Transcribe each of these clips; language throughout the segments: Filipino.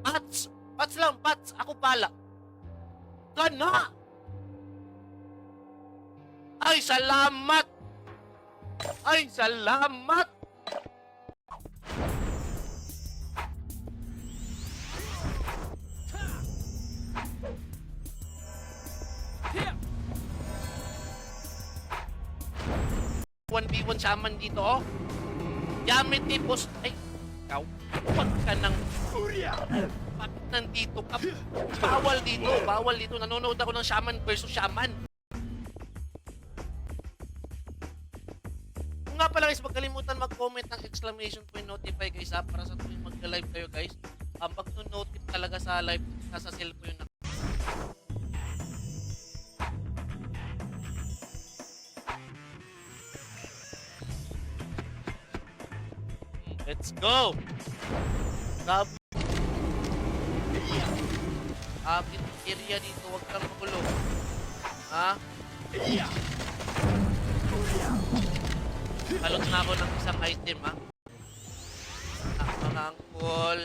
Pats! Pats lang, Pats! Ako pala! Gana! Ay, salamat! Ay, salamat! One v one shaman dito, oh. Gamit ni boss. Ay, ikaw. Huwag ka nang... Bakit nandito ka? Bawal dito, bawal dito. Nanonood ako ng shaman versus shaman. Kung nga pala guys, huwag kalimutan mag-comment ng exclamation point notify guys ha, para sa tuwing mag-live kayo guys. Pag notif talaga sa live, nasa cellphone yun na. Let's go! Grabe. Area dito, huwag kang magulo. Ha? Kalot na ako ng isang item, ha? Mga angkol.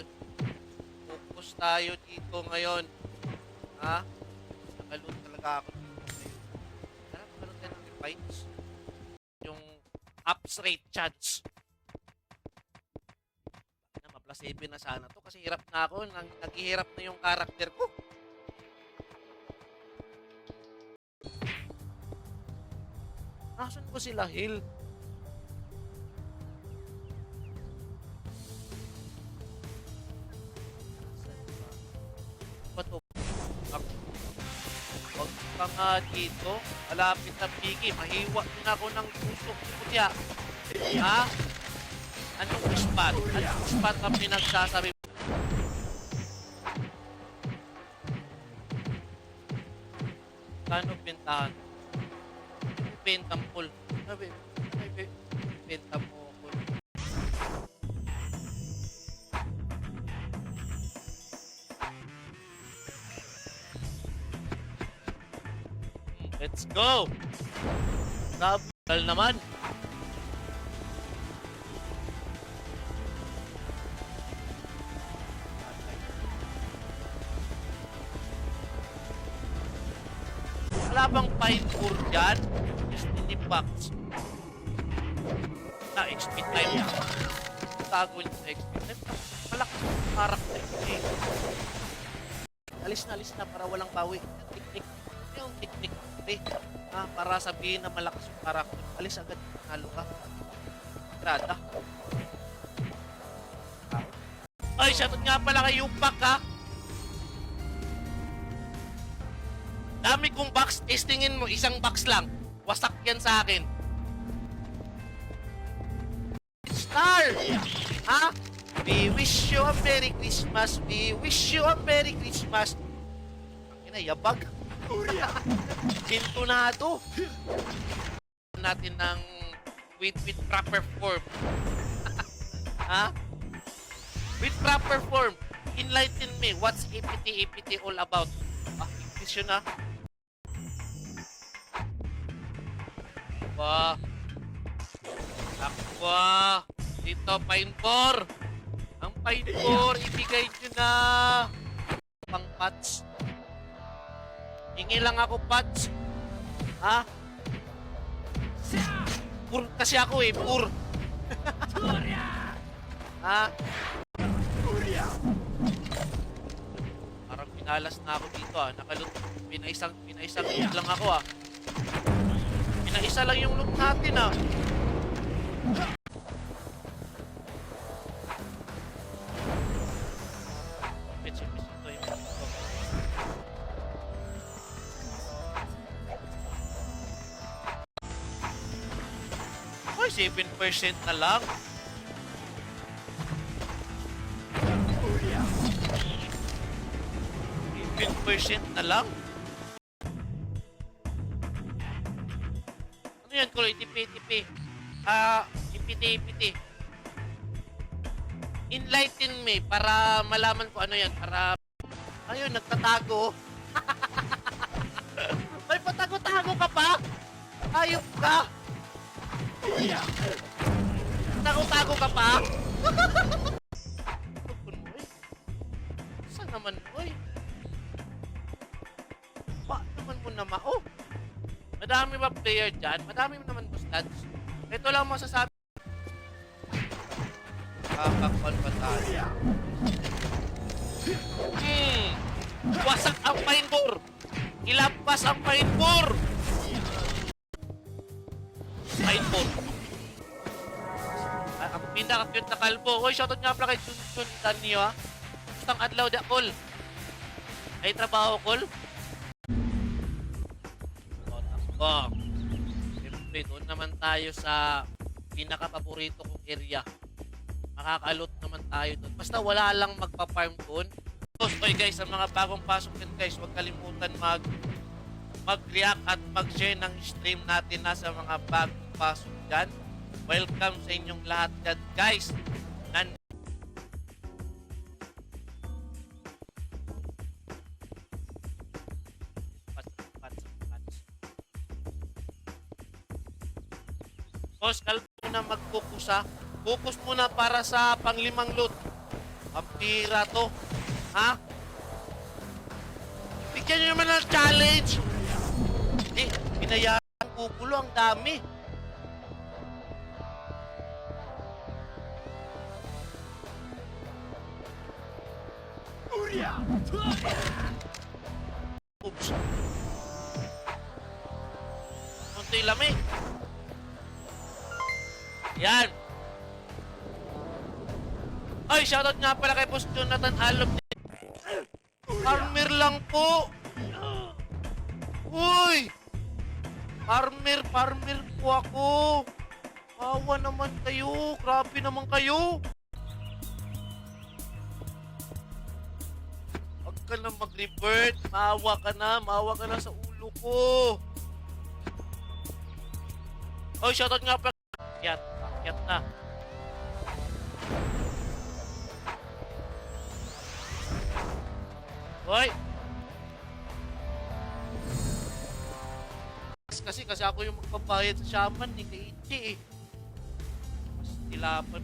Focus tayo dito ngayon. Ha? Nakalot talaga ako dito ngayon. Tara, makalot tayo ng fights. Yung ups rate chance. Plus 7 na sana to kasi hirap na ako. Naghihirap na yung karakter ko. Nasaan ko sila, Hill? Ba to? Huwag ka nga dito. Malapit na pigi. Mahiwa din ako ng tusok. Kutya. Ha? Anong spot? Anong spot ang pinagsasabi mo? Kano bentahan? Bentampol. Sabi, benta mo ko. Let's go! Sabal naman. Wala bang fine for dyan? Destiny Box. Na XP time. Tago yung XP time. Malakas yung karakter. Alis na para walang bawi. Tik-tik. Yung tik-tik. Para sabihin na malakas yung karakter. Alis agad. Nalo ka. Grada. Ay, shoutout nga pala kay Yupak ha. Dami kong box, testingin mo, isang box lang. Wasak yan sa akin. Star! Ha? We wish you a Merry Christmas. We wish you a Merry Christmas. Ang inayabag. Ginto na ito. Natin ng with proper form. Ha? With proper form. Enlighten me. What's APT all about? English yun ha. Aqua. Dito, Pinebore. Ang Pinebore, ibigay nyo na. Pang Pats. Hingi lang ako, Pats. Ha? Pur kasi ako eh, pur. Ha? Parang pinalas na ako dito ah. Nakalut. Pinaisang loot lang ako ah. Pinaisa lang yung loot natin ah. Ay, 7% na lang. % na lang. Ano yan, Kuloy? Tipi-tipi. Ipiti-ipiti. Enlighten me para malaman ko ano yan. Para... Ayun, nagtatago. May patago-tago ka pa? Ayop ka. Tago-tago ka pa? naman, oy. Ba naman mo naman, oh. Madami ba player dyan? Madami naman po stats. Ito lang masasabi. Kakakon pa tayo. Wasak ang paintball. Ilampas ang paintball. Paintball. Ang pinaka-cute na kalbo. Uy, shoutout nga pala kay Chun Tanyo, ha. Gustang adlaw da, Kol. Ay trabaho, Kol. Oh, siyempre, doon naman tayo sa pinaka-paborito kong area. Makakalot naman tayo doon. Basta wala lang magpa-farm doon. Okay guys, sa mga bagong pasok din guys, huwag kalimutan mag-react at mag-share ng stream natin na sa mga bagong pasok dyan. Welcome sa inyong lahat dyan guys. Boss, kalbo na mag-focus ha. Focus muna para sa panglimang loot. Pampira to. Ha? Bigyan nyo naman ng challenge. Eh, binayaran ang kukulo. Ang dami. Oops. Munti lamig. Yan. Ay, shoutout nga pala kay Boss Jonathan Alop. Farmer lang po. Uy! Farmer po ako. Awa naman kayo. Grabe naman kayo. Huwag ka na mag-revert. Maawa ka na sa ulo ko. Oy, shoutout nga pala. Akyat na. Hoy! Kasi ako yung magpabayad sa shaman ni Keiichi eh. Mas tilapan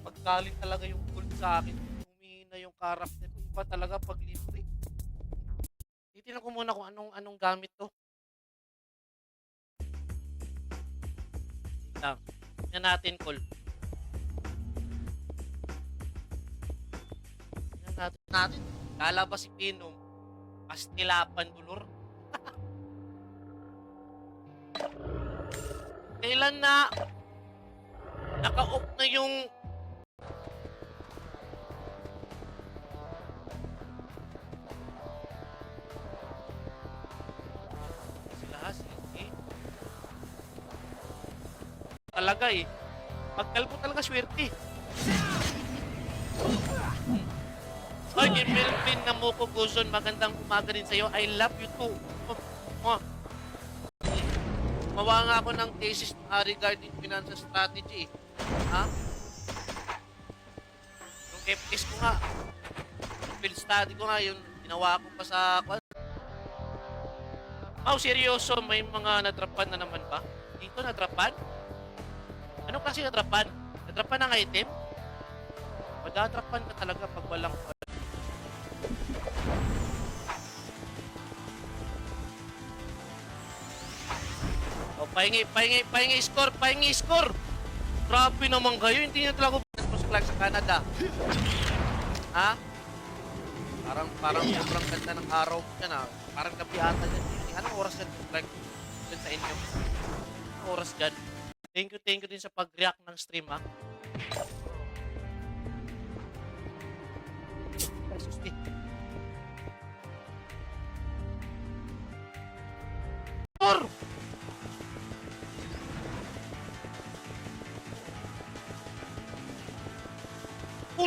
pagkaling talaga yung gold sa akin. Humihina yung character ko. Iba talaga pag libre. Titignan ko muna kung anong gamit to. Tingnan natin, Col. Tingnan natin. Kala ba si Pinom? Pastilapan ulor? Kailan na naka-off na yung sila sige. Talaga eh. Pagkalbo talaga swerte. Oy, Melvin na Moko Guzon, magandang umaga din sa'yo. I love you too. Mawa nga ako ng thesis regarding financial strategy. Ha? Yung FS ko nga, yung field study ko nga, yung ginawa ko pa sa... Oh, seryoso, may mga nadrapan na naman ba? Dito nadrapan? Ano kasi nadrapan? Nadrapan ng item? Madadrapan ka talaga pag walang... Oh, pahingi score. Grabe naman kayo, hindi nyo talaga sa Canada. Ha? Parang sobrang ganda ng araw yan ha. Parang gabi ata yan. Anong oras yan like dyan sa inyo? Anong oras dyan? Thank you din sa pag-react ng stream ha.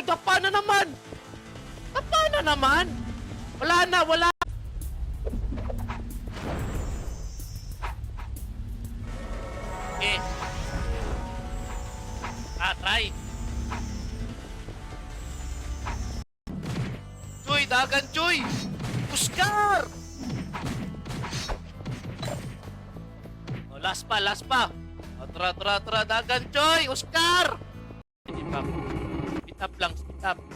Dapa na naman! Wala. Okay. Try. Chuy, dagan Chuy! Puskar! Oh, last pa. Oh, tra, dagan Chuy! Oscar! Hindi pa. Speed up lang. Speed up. Speed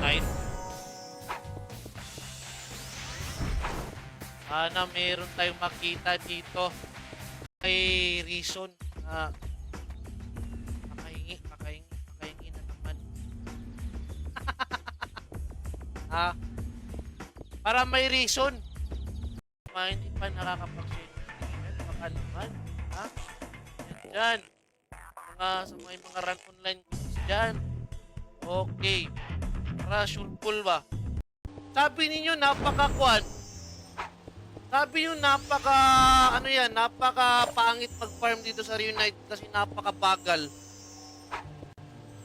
right. Sana meron tayong makita dito. May reason na makahingi na naman. Para may reason. Hindi pa nakakapag-share. Baka naman. Yan dyan. Sa mga run online games dyan. Okay. Para sure full ba? Sabi ninyo napaka-quad. Sabi nyo napaka pangit mag-farm dito sa Reunite kasi napaka-bagal.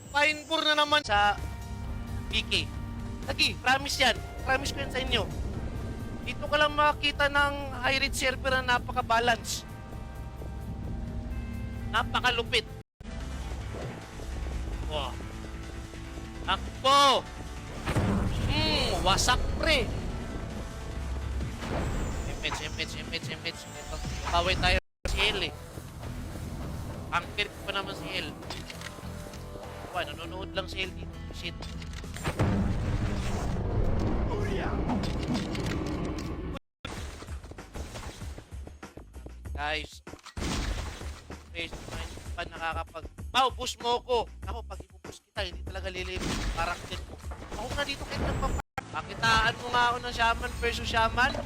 Fine for na naman sa PK. Lagi, promise yan. Promise ko yan sa inyo. Dito ka lang makakita ng high-rate server na napaka-balance. Napaka-lupit. Wow. Akbo! Wasak pre! Image. Kaway tayo si El eh. Ang kirit pa naman si El. Nanonood lang si El dito. Shit. Guys. Guys, pa nakakapag... Pao, push mo ko! Ako, pag ipupush kita, hindi talaga lilip. Parang din mo. Ako na dito kahit nagpapak. Pakitaan mo nga ako ng Shaman versus Shaman.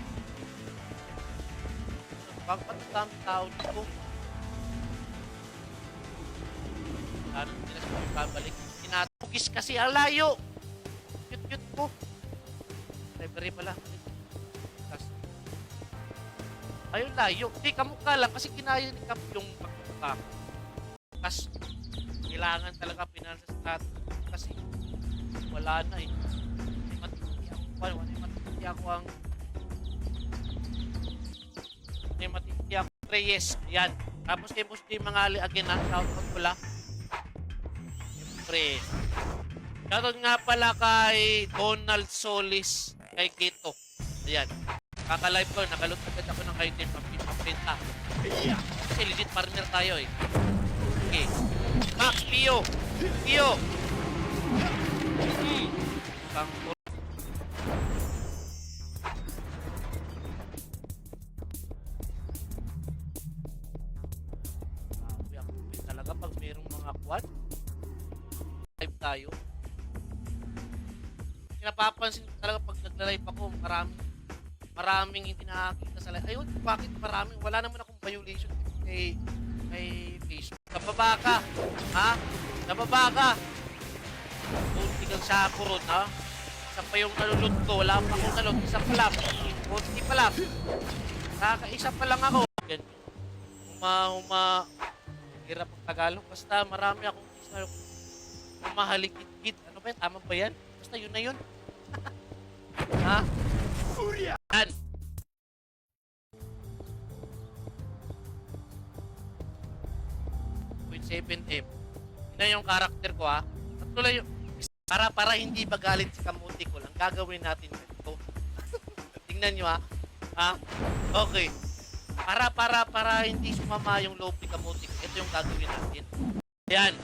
Bakit ang tao dito? Ano nila sa mga babalik? Tinatugis kasi ang layo. Cute ko. Referee pala. Ayun layo. Hindi, kamukha lang kasi kinaya ni Cap yung pagkakak. Kasi kailangan talaga pinansa sa kat. Kasi wala na eh. Matindi ako ang matindi ako Reyes. Yan. Tapos kay Boss J Mangali again na. Shoutout pala. Siyempre. Shoutout nga pala kay Donald Solis. Kay Kito. Ayan. Kaka-live ko. Nakalot agad ako ng item. Pampinta. Kasi legit partner tayo eh. Okay. Max, Pio. Talaga pag mayroong mga quad live tayo. Napapansin ko talaga pag nagla-live ako, maraming hindi nakakita sa live. Ayun, bakit maraming? Wala naman akong violation kay Facebook. Nababa ka. Ha? Nababa ka. Kunti kang sako ron, ha? Isa pa yung nalulot ko. Wala pa akong nalulot. Isa pa lang. Kunti pa lang. Kakaisa pa lang ako. Hirap ang Tagalog. Basta marami akong mahalikit-kit. Ano ba yan? Tama ba yan? Basta yun na yun. Ha? Yan. 7M. Yun yung karakter ko ha. At tuloy yung para hindi magalit si Kamuti ko lang. Gagawin natin ito. Tingnan nyo ha. Ha? Okay. Para hindi sumama yung loob ni Kamuti ko. Ito yung gagawin natin. Ayan.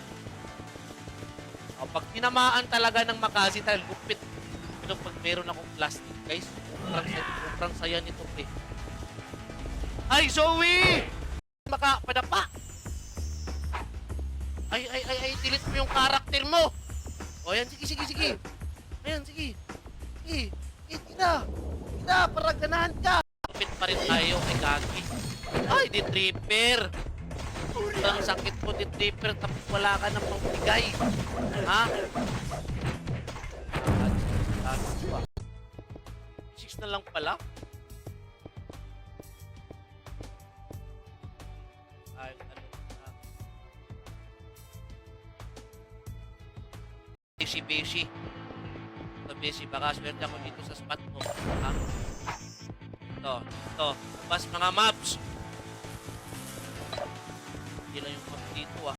O, pag tinamaan talaga ng Makazi tayo, lupit. Pero pag meron akong plastic, guys, sobrang saya nito, pre. Ay, Zoe! Makapadapa! Ay, delete mo yung karakter mo! O, yan, sige. Ayan, sige. Tina, para ganahan ka! Lupit pa rin tayo kay Gagi. Ay, di tripper! Ang sakit mo, di tripper, tapos wala ka nang pagbigay. Ha? 6 na lang pala? Ay, Busy. Busy, baka swerte ako dito sa spot mo. Ha? Ito. Labas mga mobs. Hindi lang yung mob dito ah.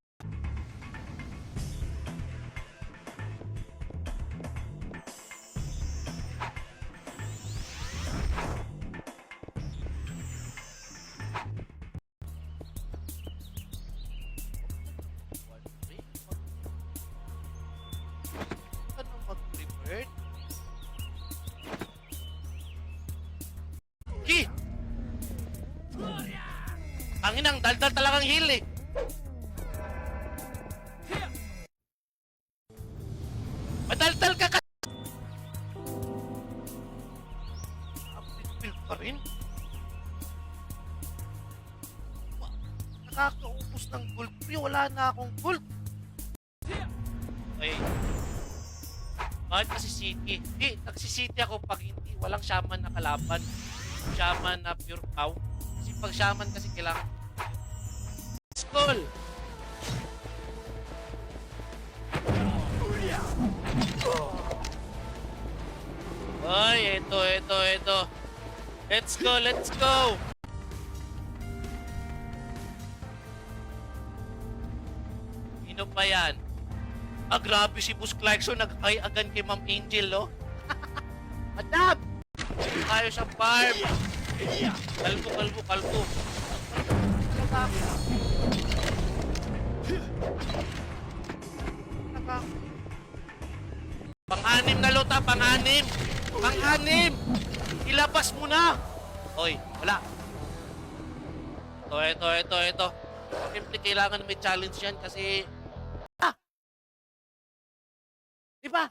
Tanginang, daldal talagang heal eh. Madaldal ka kasi. Update pa rin. Nakakaubos ng gold free. Wala na akong gold. Okay. Bakit kasi city? Di, nagsisity ako pag hindi. Walang shaman na kalaban. Shaman na pure cow. Kasi pag shaman kasi kailangan. Skull! Ay, ito. Let's go! Sino pa yan? Ah, grabe si Boss Clarkson. Nag-ay-agan kay Ma'am Angel, no? Madam! Tayo sa farm. Kalbo. Pang-anim na luta, pang-anim! Ilabas mo na! Hoy, wala. Ito. Siyempre, kailangan may challenge yan kasi... Diba?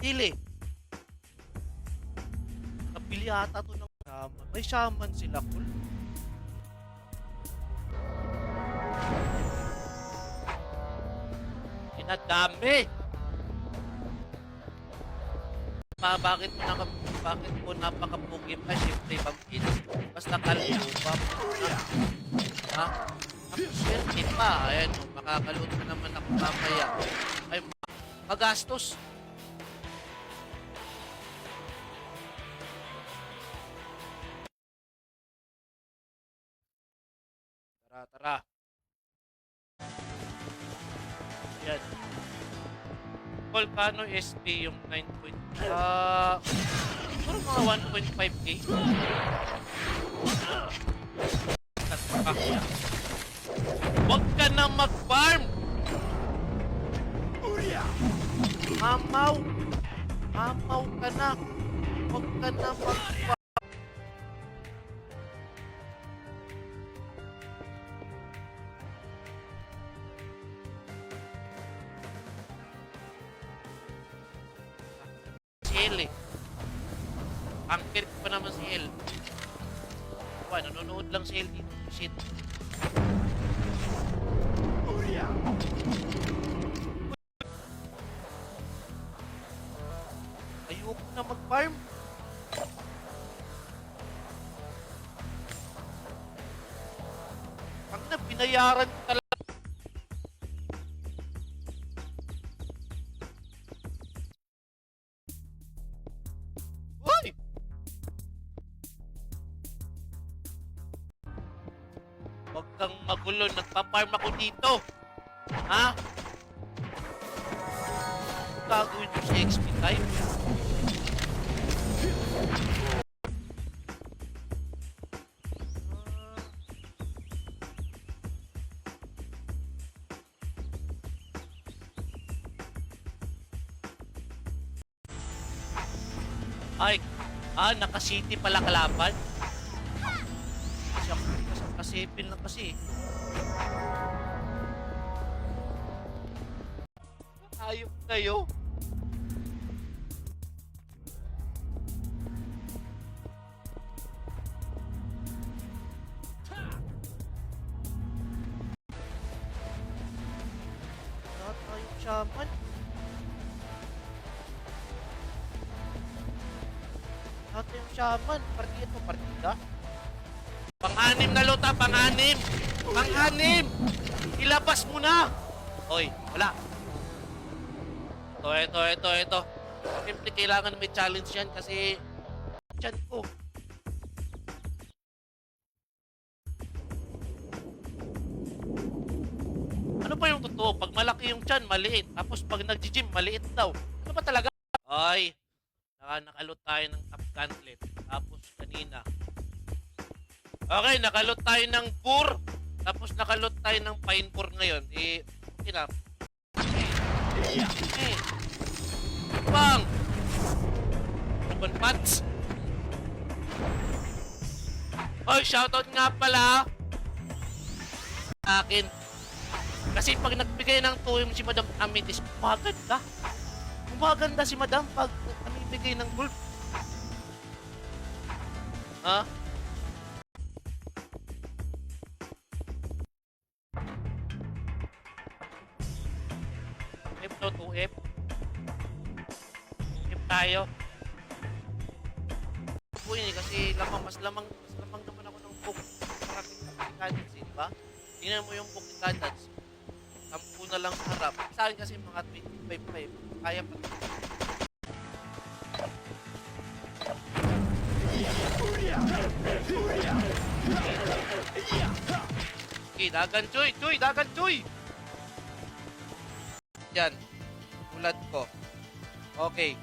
Dili. Nabili ata to ng shaman. May shaman sila, cool. Inadami! Bakit mo napaka-pugi pa? Siyempre, pag-in. Basta kalbo pa. Ha? Swerte pa. Ayan, makakaluto naman ako mamaya. Ay, magastos. Tara. Yan. Volcano SP yung 9. Siguro mga 1.5k. Huwag ka na mag-farm! Mamaw ka na! Huwag ka na mag-farm! Si El eh. Angker ko pa naman si El. Nanonood lang si El dito. Shit. Ayoko na mag-farm. Ang na, binayaran ko talaga. Hoy! Huwag kang magulo. Nagpa-farm ako dito. Ha? Gagawin ko sa XP time. Naka-city pala kalaban. Kasi ako, naka-7 lang kasi. Ayop kayo. Ayop shaman. Ito yung shaman. Partida. Pang-anim na luta, pang-anim! Ilabas mo na! Hoy, wala. Ito. Siyempre, kailangan may challenge yan kasi tiyan ko. Ano ba yung totoo? Pag malaki yung tiyan, maliit. Tapos pag nag-gym, maliit daw. Ano ba talaga? Ay, nakalot tayo ng top gauntlet. Tapos kanina. Okay, nakalot tayo ng pur. Tapos nakalot tayo ng pine pur ngayon. Okay na. Bang! Urban Pats. Oy, shoutout nga pala sa akin. Kasi pag nagbigay ng tuyong si Madam Amethyst, maganda. Maganda si Madam pag namibigay ng gold. Ha? F to 2F. F tayo. Uy, kasi mas lamang naman ako ng book. Maraming cadence, di ba? Tingnan mo yung book ni cadence. 10 na lang sa harap. Sa akin kasi mga 25. Kaya pa. Okay, dagan Joy! Dagan Joy! Yan. Ulat ko. Okay.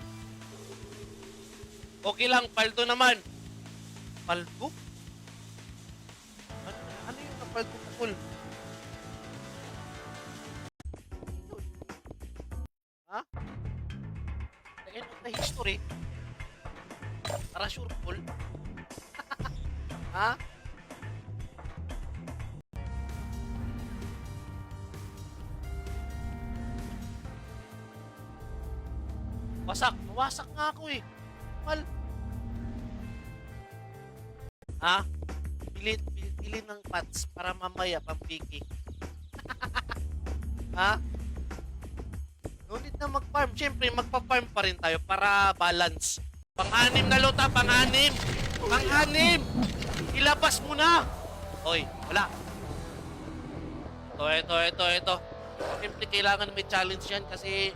Okay lang, paldo naman. Paldo? Ano yung napaldo ko, Kul? Ha? The end of the history? Para sure, Kul? Ha? Wasak nga ako eh. Mal. Ha? Pili ng pots para mamaya pampiki. Ha? No need na mag-farm. Siyempre, magpa-farm pa rin tayo para balance. Pang-anim na luta, pang-anim! Pang-anim! Ilabas mo na! Hoy, wala. Ito. Siyempre, kailangan may challenge yan kasi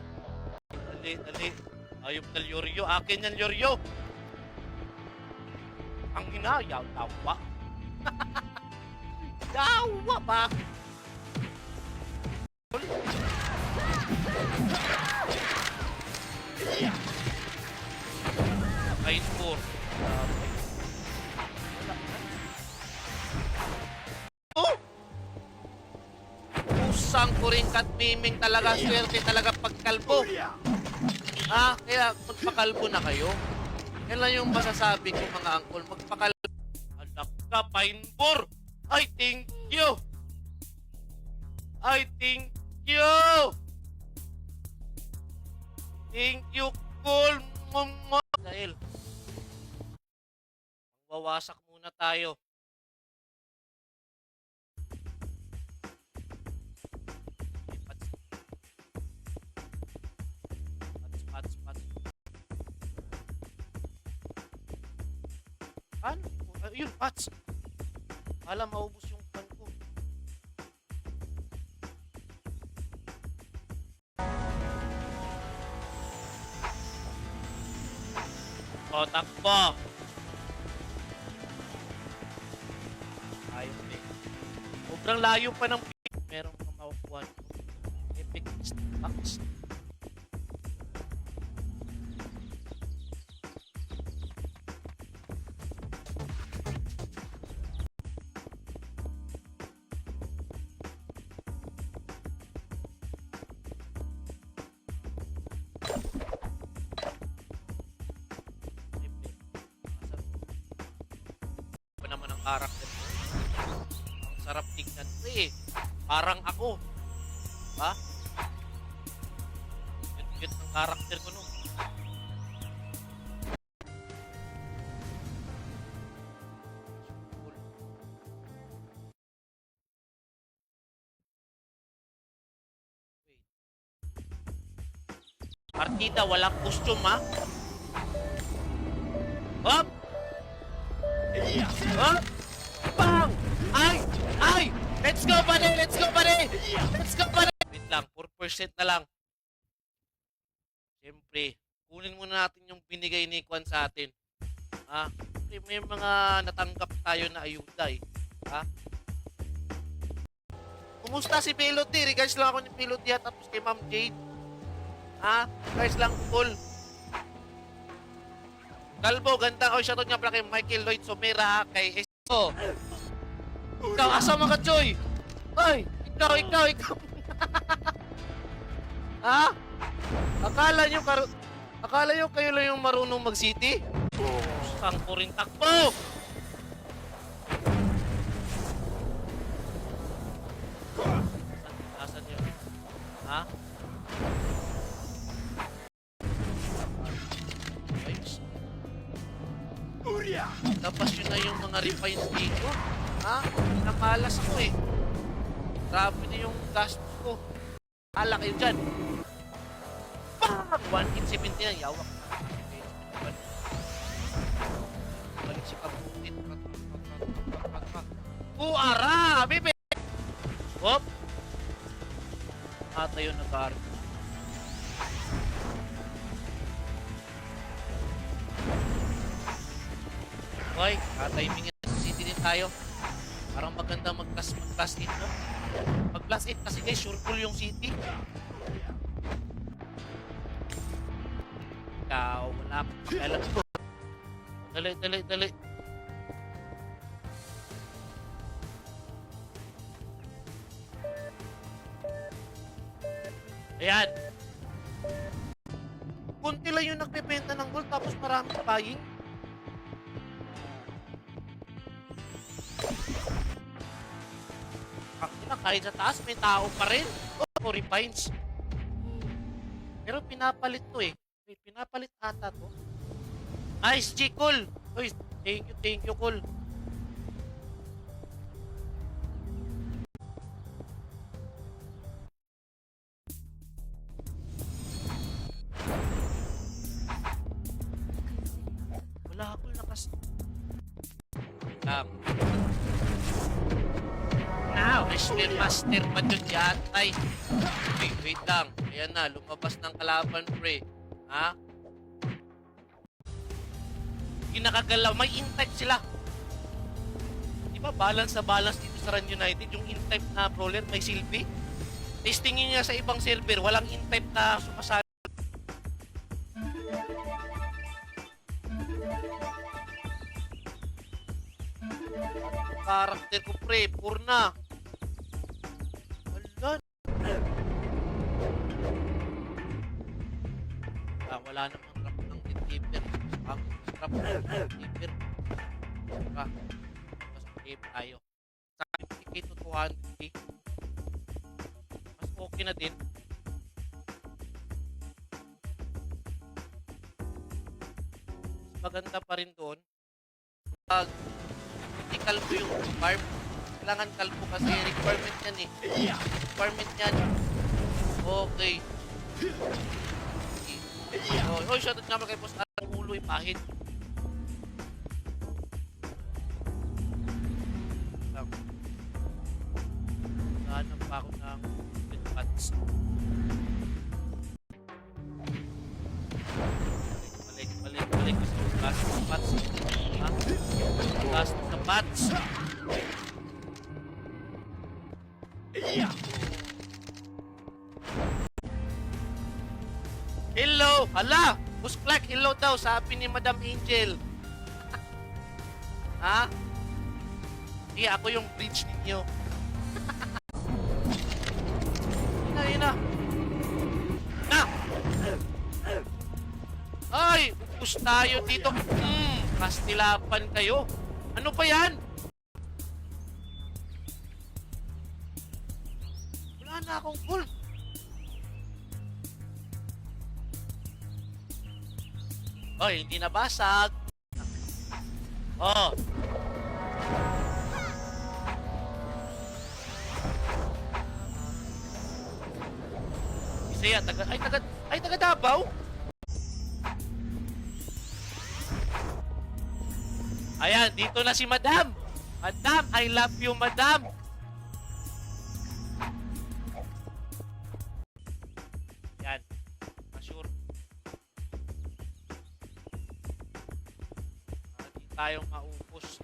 dali. Ayop na Yoryo. Akin yan, Yoryo. Ang ina, dawa. Dawa ba? Kain 4. Oh! Pusang kuringkat miming talaga. Swerte talaga pagkalbo. Ah, kaya magpakalbo na kayo. Yan lang yung masasabi ko mga angkol. Magpakalbo. Anak ka, Pinebor! I thank you! Thank you, Kul! Dahil, wawasak muna tayo. Pats. Ano? Ayun, Pats. Alam, maubos yung pan ko. O, takbo. Ayun, eh. Sobrang layo pa ng meron kang makukuha. Epic box. Naman ang karakter ko. Ang sarap tignan ko eh. Parang ako. Ha? Cute ng karakter ko no. Partida, walang costume ha. Hop! Huh? Bang! Ay! Let's go, pare! Wait lang, 4% na lang. Siyempre, kunin muna natin yung binigay ni Kwan sa atin. Ha? May mga natanggap tayo na ayuda eh. Ha? Kumusta si Peloti? Regards lang ako ni Peloti at tapos kay Ma'am Jade. Ha? Regards lang, cool. Galbo, ganda. O, shoutout nga pala kay Michael Lloyd Somera, kay Esko. Ikaw, asama ka, Joy. Ay, ikaw. Ha? Akala nyo kayo lang yung marunong mag-city? Saan ko rin takbo? Nasaan yun? Ha? Ayos. Tapos yun na yung mga refines dito. Ha? Pinamalas ako eh. Grabe na yung gastos ko. Hala kayo dyan. Bang! 1,870 na. Yawak. Balik si Kabutin. Buara! Bibi! Hop! Ata yun nag-aaral. Okay, katimingin sa city din tayo. Parang maganda mag-plus 8, no? Mag-plus 8 kasi guys, sure full yung city. Ikaw, wala akong pakialam ko. Dali, dali, dali. Ayan. Kunti lang yung nagbebenta ng gold tapos maraming buying. Kahit sa taas, may tao pa rin. Oh, refines. Pero pinapalit to eh. Wait, pinapalit ata to. Nice, G, cool. Uy, thank you, cool. Wala ako nakas... Now, master pa dun yatay. Wait lang. Ayan na, lumabas ng kalaban, pre. Ha? Ginakagalaw. May in-type sila. Di ba balance na balance dito sa Run United? Yung in-type na brawler may silbi? Testingin niya sa ibang server. Walang in-type na sumasali. Karakter ko, pre. Purna. Wala namang trap ng gatekeeper. Ang trap ng gatekeeper. Mas game tayo. Sa 50k to 200k. Mas okay na din. Mas maganda pa rin doon. Pag hindi kalbo yung farm, kailangan kalbo kasi requirement yan eh. Requirement yan. Okay. Oh, shoutout nga kay Boss Alang Ulo, pahit. Nahanap pa ako ng pets. Balik. Gusto ko gas ng pats. Ha? Gas ng pats. Hello! Hala! Boss Clark, hello daw, sabi ni Madam Angel. Ha? Hindi, ako yung bridge ninyo. Yun na. Na! Ay! Upus tayo dito. Kastilapan kayo. Ano pa yan? Wala na akong gold. Oy, hindi nabasag. Oh. Isaya, taga Davao. Ayan, dito na si Madam. Madam, I love you, Madam. Yan. Sure. Hindi tayong maupos.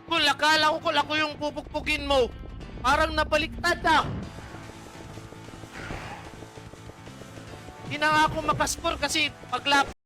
Kung akala ko ako yung pupukpukin mo. Parang nabaliktad ah. Hindi na nga ako makascore kasi paglap